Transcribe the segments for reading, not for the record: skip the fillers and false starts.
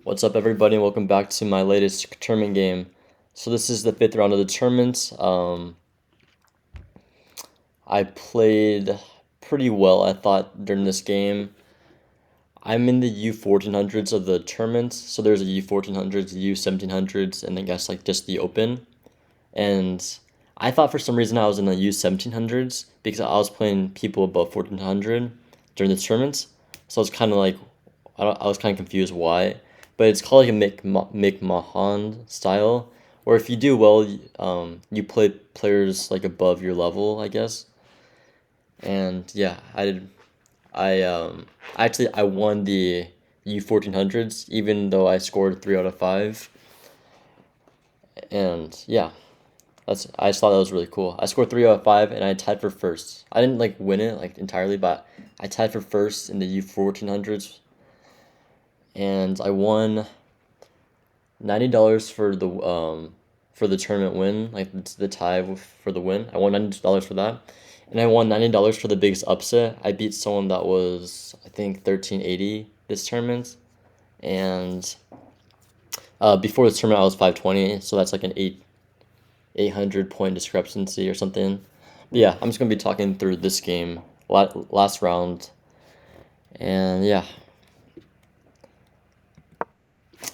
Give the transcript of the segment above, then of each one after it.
What's up, everybody, and welcome back to my latest tournament game. So this is the fifth round of the tournament. I played pretty well, I thought, during this game. I'm in the U1400s of the tournament, so there's a U1400s, U1700s, and I guess like just the Open. And I thought for some reason I was in the U1700s because I was playing people above 1400 during the tournaments. So I was kind of like, I was kind of confused why. But it's called like a McMahon style, where if you do well, you play players like above your level, I guess. And yeah, I did. I won the U1400s, even though I scored 3 out of 5. And yeah, I just thought that was really cool. I scored 3 out of 5, and I tied for first. I didn't like win it like entirely, but I tied for first in the U1400s, and I won $90 for the tournament win, like the tie for the win. I won $90 for that, and I won $90 for the biggest upset. I beat someone that was I think 1380 this tournament, and before this tournament I was 520, so that's like an 800 point discrepancy or something. But yeah, I'm just gonna be talking through this game, last round, and yeah.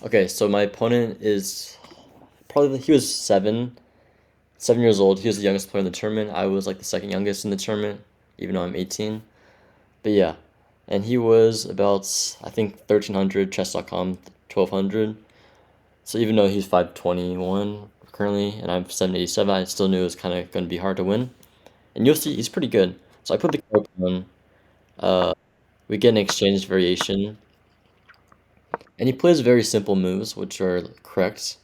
Okay, so my opponent is probably he was 7 years old. He was the youngest player in the tournament. I was like the second youngest in the tournament, even though I'm 18. But yeah, and he was about I think 1300 chess.com 1200. So even though he's 521 currently and I'm 787, I still knew it was kind of going to be hard to win. And you'll see he's pretty good. So I put the card on. Uh, we get an exchange variation, and he plays very simple moves, which are correct.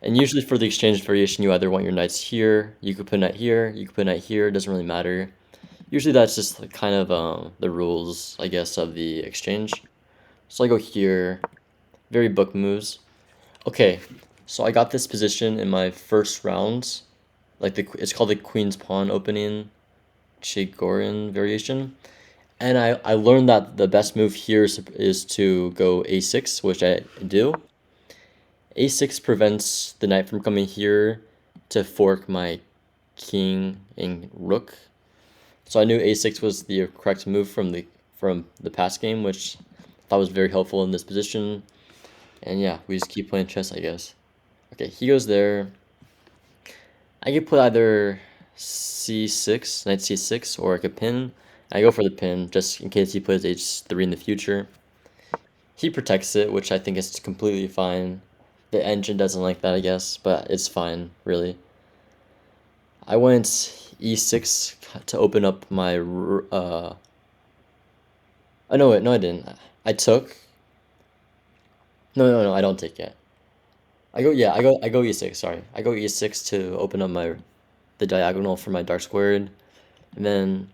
And usually for the exchange variation, you either want your knights here, you could put a knight here, you could put a knight here. It doesn't really matter. Usually that's just like kind of the rules, I guess, of the exchange. So I go here, very book moves. Okay, so I got this position in my first round. It's called the Queen's Pawn opening Chigorin variation. And I learned that the best move here is to go a6, which I do. A6 prevents the knight from coming here to fork my king and rook. So I knew a6 was the correct move from the past game, which I thought was very helpful in this position. And yeah, we just keep playing chess, I guess. Okay, he goes there. I could put either c6, knight c6, or I could pin. I go for the pin, just in case he plays h3 in the future. He protects it, which I think is completely fine. The engine doesn't like that, I guess, but it's fine, really. I went e6 to open up my. Oh no, wait, no, I didn't. I took. No, I don't take yet. I go e6. Sorry, I go e6 to open up the diagonal for my dark squared, and then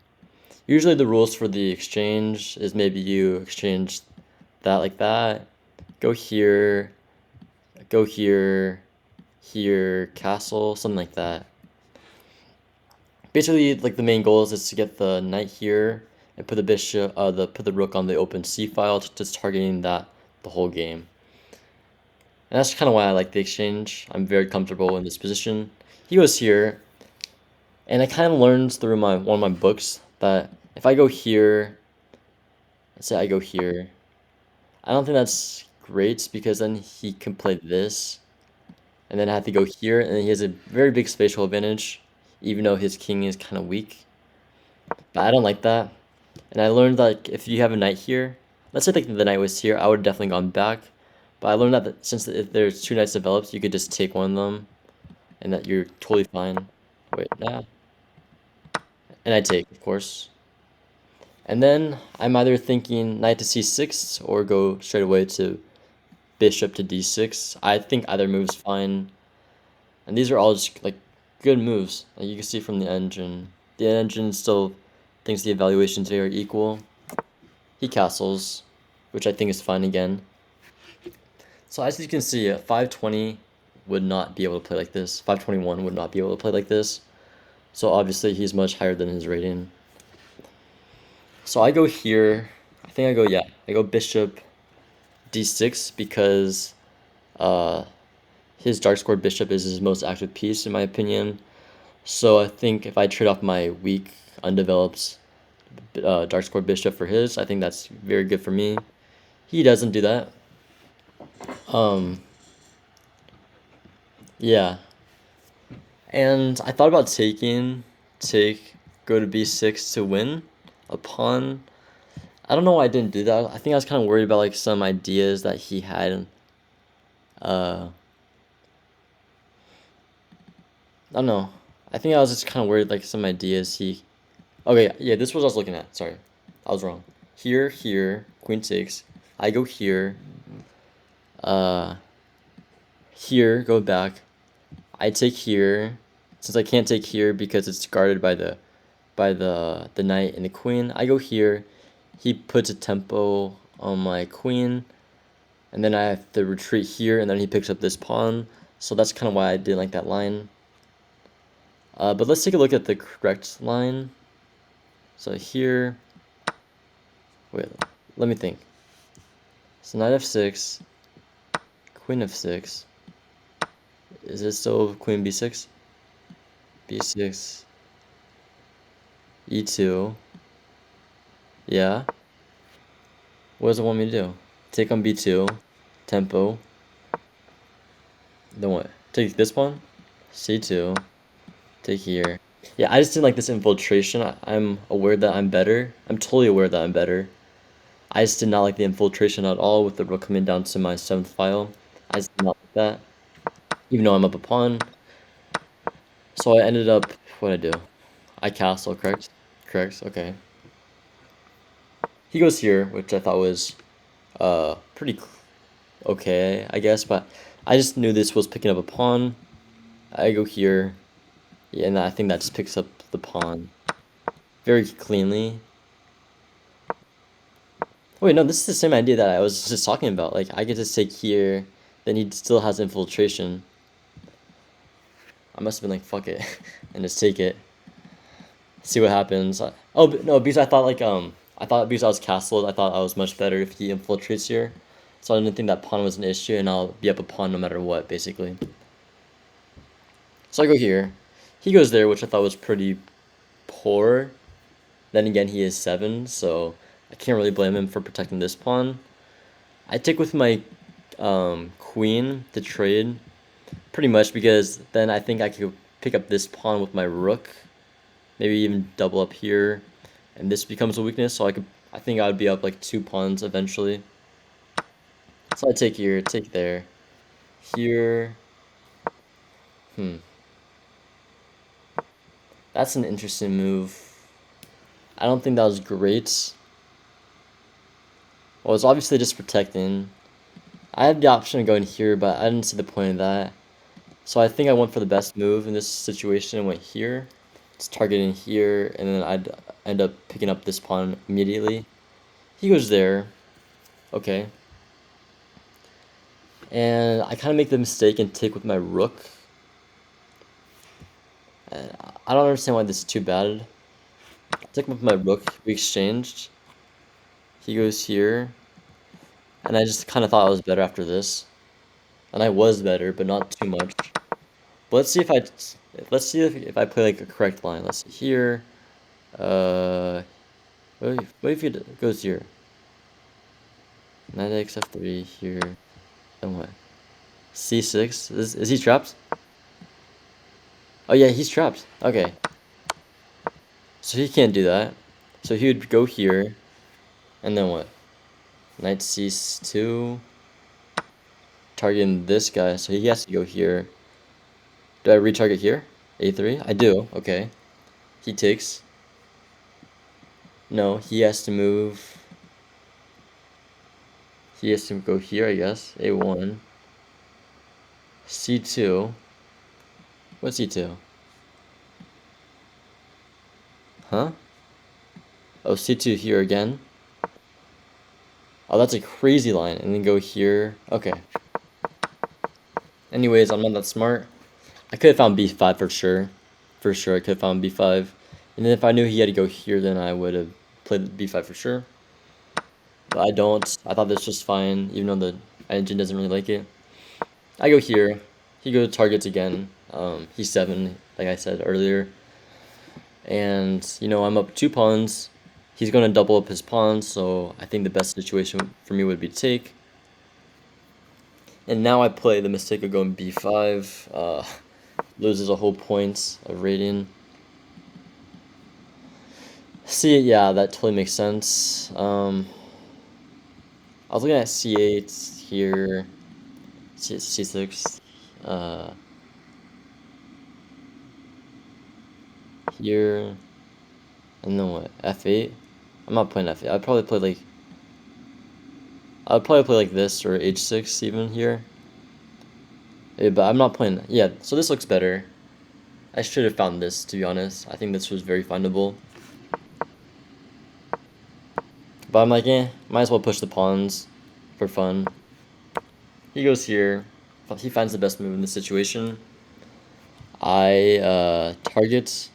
usually the rules for the exchange is maybe you exchange that like that, go here, go here, here, castle, something like that. Basically, like the main goal is to get the knight here and put the put the rook on the open c file, just targeting that the whole game. And that's kind of why I like the exchange. I'm very comfortable in this position. He goes here, and I kind of learned through one of my books that if I go here, let's say I go here, I don't think that's great because then he can play this, and then I have to go here, and he has a very big spatial advantage, even though his king is kind of weak. But I don't like that. And I learned that like, if you have a knight here, let's say like the knight was here, I would have definitely gone back. But I learned that since if there's two knights developed, you could just take one of them, and that you're totally fine. Wait, nah. And I take, of course. And then I'm either thinking knight to c6 or go straight away to bishop to d6. I think either move's fine. And these are all just like good moves. Like you can see from the engine. The engine still thinks the evaluations are equal. He castles, which I think is fine again. So as you can see, 520 would not be able to play like this. 521 would not be able to play like this. So obviously he's much higher than his rating. So I go here. I think I go, yeah. I go bishop d6 because his dark squared bishop is his most active piece in my opinion. So I think if I trade off my weak, undeveloped dark squared bishop for his, I think that's very good for me. He doesn't do that. Yeah. And I thought about take, go to b6 to win a pawn. I don't know why I didn't do that. I think I was kind of worried about like some ideas that he had. I don't know. I think I was just kind of worried like some ideas he. Okay, yeah, this was what I was looking at. Sorry, I was wrong. Here, queen takes. I go here. Uh, here, go back. I take here. Since I can't take here because it's guarded by the knight and the queen, I go here. He puts a tempo on my queen, and then I have to retreat here, and then he picks up this pawn. So that's kind of why I didn't like that line. But let's take a look at the correct line. So here, wait, let me think. So knight f6, queen f6. Is it still queen b6? b6, e2. Yeah. What does it want me to do? Take on b2, tempo. Then what? Take this pawn, c2, take here. Yeah, I just didn't like this infiltration. I'm aware that I'm better. I'm totally aware that I'm better. I just did not like the infiltration at all with the rook coming down to my 7th file. I just did not like that, even though I'm up a pawn. So I ended up, what'd I do? I castle, correct? Correct, okay. He goes here, which I thought was pretty okay, I guess, but I just knew this was picking up a pawn. I go here, yeah, and I think that just picks up the pawn very cleanly. Wait, no, this is the same idea that I was just talking about. Like, I get to take here, then he still has infiltration. I must have been like, fuck it, and just take it. See what happens. Oh, no, because I thought like, I thought because I was castled, I thought I was much better if he infiltrates here. So I didn't think that pawn was an issue, and I'll be up a pawn no matter what, basically. So I go here. He goes there, which I thought was pretty poor. Then again, he is 7, so I can't really blame him for protecting this pawn. I take with my queen to trade, pretty much because then I think I could pick up this pawn with my rook, maybe even double up here, and this becomes a weakness. So I think I would be up like 2 pawns eventually. So I take here, take there, here. That's an interesting move. I don't think that was great. Well, it's obviously just protecting. I had the option of going here, but I didn't see the point of that. So I think I went for the best move in this situation and went here. It's targeting here, and then I'd end up picking up this pawn immediately. He goes there. Okay. And I kind of make the mistake and take with my rook. I don't understand why this is too bad. I took with my rook. We exchanged. He goes here. And I just kind of thought I was better after this. And I was better, but not too much. But let's see if I play like a correct line. Let's see here. What if it goes here? Knight x f3 here. Then what? c6. Is he trapped? Oh yeah, he's trapped. Okay. So he can't do that. So he would go here. And then what? Knight c2. Targeting this guy, so he has to go here. Do I retarget here? a3? I do. Okay. He takes. No, he has to move. He has to go here, I guess. a1. c2. What's c2? Huh? Oh, c2 here again. Oh, that's a crazy line. And then go here. Okay. Anyways, I'm not that smart. I could have found b5 for sure. For sure, I could have found b5. And then if I knew he had to go here, then I would have played b5 for sure. but I don't. I thought this was fine, even though the engine doesn't really like it. I go here. He goes targets again. He's 7, like I said earlier. And, I'm up 2 pawns. He's going to double up his pawns, so I think the best situation for me would be to take. And now I play the mistake of going b5. Loses a whole point of rating. See, yeah, that totally makes sense. I was looking at c8 here, c6, uh, here, and then what? f8. I'm not playing f8. I'd probably play like this or h6 even here. Yeah, but I'm not playing. Yeah, so this looks better. I should have found this, to be honest. I think this was very findable. But I'm like, might as well push the pawns for fun. He goes here. He finds the best move in this situation. I target.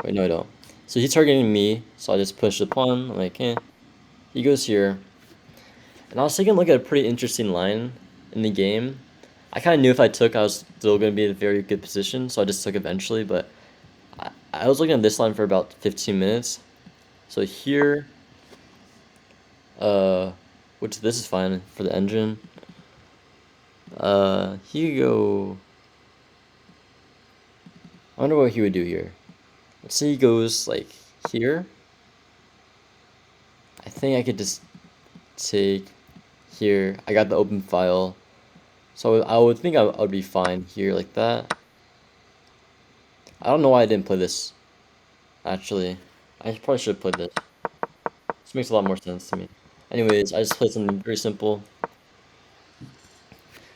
Wait, no, I don't. So he's targeting me, so I just push the pawn. I'm like, He goes here. And I was taking a look at a pretty interesting line in the game. I kind of knew if I took, I was still going to be in a very good position, so I just took eventually. But I was looking at this line for about 15 minutes. So here, which this is fine for the engine. He could go. I wonder what he would do here. Let's say he goes like here. I think I could just take here. I got the open file. So I would think I would be fine here like that. I don't know why I didn't play this. Actually, I probably should have played this. This makes a lot more sense to me. Anyways, I just played something very simple.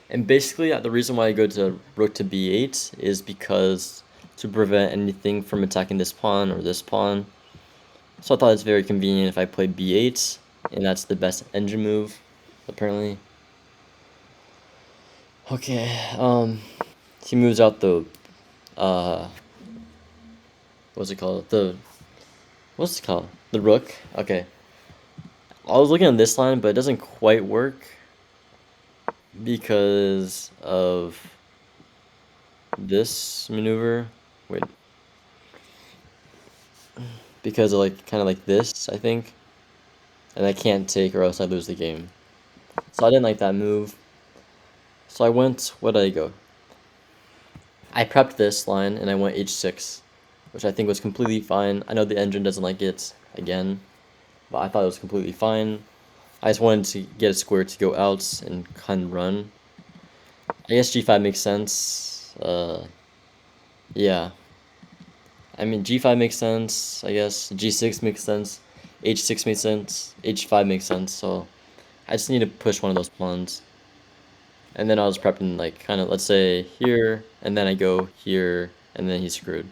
And basically, the reason why I go to rook to b8 is because to prevent anything from attacking this pawn or this pawn. So I thought it's very convenient if I play b8, and that's the best engine move, apparently. Okay, he moves out the, what's it called? What's it called? The rook? Okay. I was looking at this line, but it doesn't quite work because of this maneuver. Wait. Because of kind of like this, I think. And I can't take or else I lose the game. So I didn't like that move. So I went, what did I go? I prepped this line and I went h6, which I think was completely fine. I know the engine doesn't like it again, but I thought it was completely fine. I just wanted to get a square to go out and kind of run. I guess g5 makes sense. Yeah. I mean, g5 makes sense, I guess. g6 makes sense. h6 makes sense. h5 makes sense, so I just need to push one of those pawns. And then I was prepping, kind of, let's say, here, and then I go here, and then he's screwed.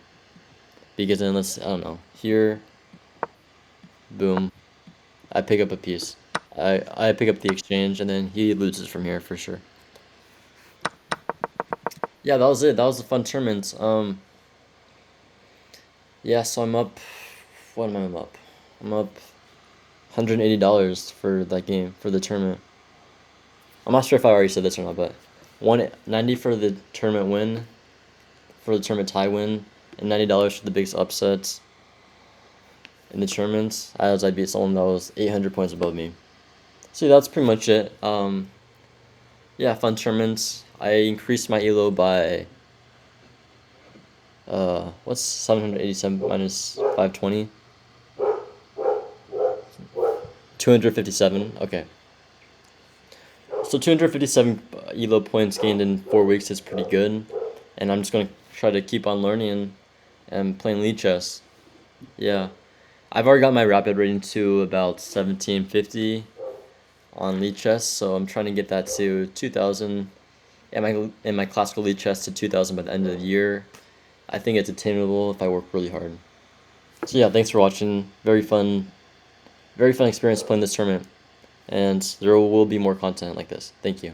Because then, I don't know, here, boom, I pick up a piece. I pick up the exchange, and then he loses from here for sure. Yeah, that was it. That was a fun tournament. Yeah, so I'm up, what am I up? I'm up $180 for that game, for the tournament. I'm not sure if I already said this or not, but 190 for the tournament win, for the tournament tie win, and $90 for the biggest upsets in the tournaments, as I beat someone that was 800 points above me. So that's pretty much it. Yeah, fun tournaments. I increased my elo by what's 787 minus 520? 257. Okay. So 257 elo points gained in 4 weeks is pretty good, and I'm just gonna try to keep on learning and playing lead chess. Yeah, I've already got my rapid rating to about 1750 on lead chess, so I'm trying to get that to 2000, and my classical lead chess to 2000 by the end of the year. I think it's attainable if I work really hard. So yeah, thanks for watching. Very fun experience playing this tournament, and there will be more content like this. Thank you.